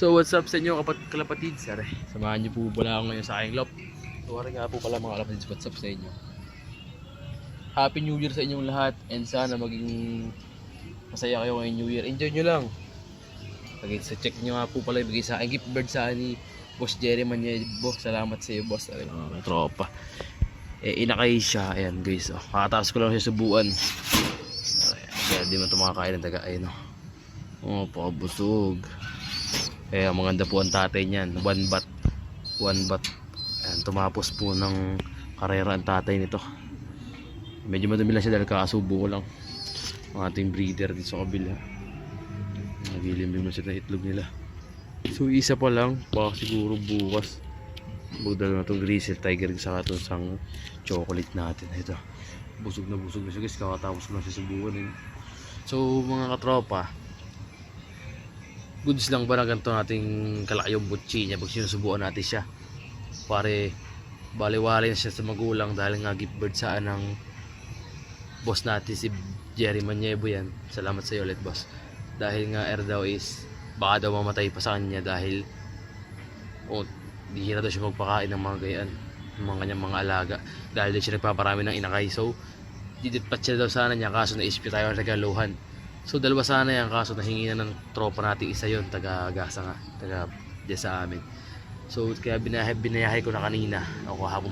So what's up sa inyo kalapatid, sir? Samahan niyo po pala ako ngayon sa aking loft. So nga po pala mga kalapatids, what's up sa inyo? Happy New Year sa inyong lahat and sana maging masaya kayo ngayong New Year. Enjoy nyo lang. Sa check nyo nga po pala ibigay sa akin gift card sa ni Boss Jerry Maniebo. Salamat sa iyo, boss. Mga tropa. Inakay siya. Ayan guys. Kakataas ko lang siya subuan. Kaya di man ito makakain ng daga. Ayun pakabusog. Kaya maganda po ang tatay niyan. One bat. Ayan, tumapos po ng karera ang tatay nito. Medyo madumi lang siya dahil kakasubo ko lang ang ating breeder dito sa kabila. Nagilimlim na siya ng itlog nila. So isa pa lang, baka siguro bukas budal na itong grizzle tiger sa itong chocolate natin. Ito, busog na siya guys, kakatapos ko lang siya subukan. So mga katropa, goods lang ba na ganito nating kalaki yung butchi niya pag sinusubuan natin siya. Pare baliwalay na siya sa magulang dahil nga gift bird saan ng boss natin si Jerry Maniebo yan. Salamat sa iyo ulit, boss. Dahil nga daw is baka daw mamatay pa sa kanya dahil di na daw siya magpakain ng mga gayaan, ng mga kanyang mga alaga dahil daw siya nagpaparami ng inakay. So diditpatch siya daw sana niya kaso na-ispi tayo ng tagaluhan. So dalawa sana yan kaso nahingi na ng tropa natin isa yon, taga-gasa nga, taga dyan sa amin. So kaya binayahay ko na kanina o kahapon,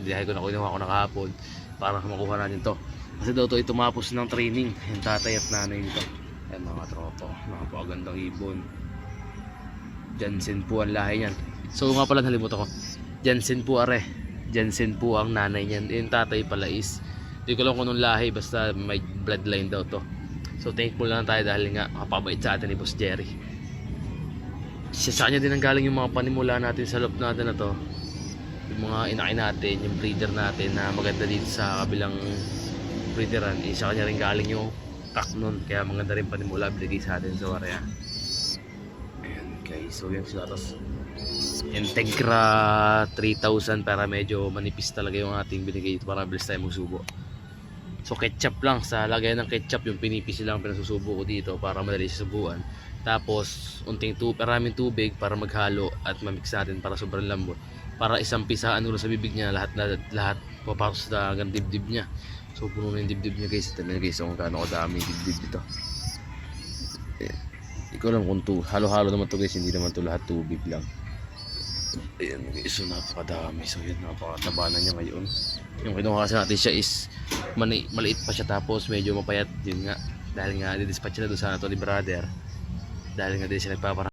binayahay ko na kinuha ko na kahapon para makuha natin to kasi daw to tumapos ng training yung tatay at nanay nito. Ayan mga tropa, napakagandang ibon. Jansen po ang lahi niyan. So nga pala nalimutan ko, Jansen po Jansen po ang nanay niyan. Yung tatay pala is di ko lang kung anong lahi, basta may bloodline daw to. So thankful lang tayo dahil nga kapabait sa atin ni Boss Jerry. Sa kanya din ang galing yung mga panimula natin sa loob natin na to. Yung mga inaki natin, yung breeder natin na maganda dito sa kabilang breederan, sa kanya rin galing yung kak nun. Kaya maganda rin panimula binigay sa atin sa area. Ayan guys, so yan sila. Tapos Integra 3000 para medyo manipis talaga yung ating binigay dito para bilis tayo magsubo. So ketchup lang, sa lagay ng ketchup yung pinipis lang pinasusubo ko dito para madali sa subuan. Tapos unting maraming tubig para maghalo at mamix natin para sobrang lambot. Para isang pisaan ulo sa bibig niya, lahat papasok sa hanggang dibdib niya. So puno na yung dibdib niya guys. Ito na guys kung gaano kadami dibdib dito. Ikaw lang kung halo-halo naman to guys, hindi naman to lahat tubig lang. Ayan guys, so napakadami. So yun, napakataba na niya ngayon. Yung kinuha kasi natin siya is maliit pa siya tapos medyo mapayat din nga. Dahil nga didispatch na doon sana to ni brother. Dahil nga din siya nagpaparami.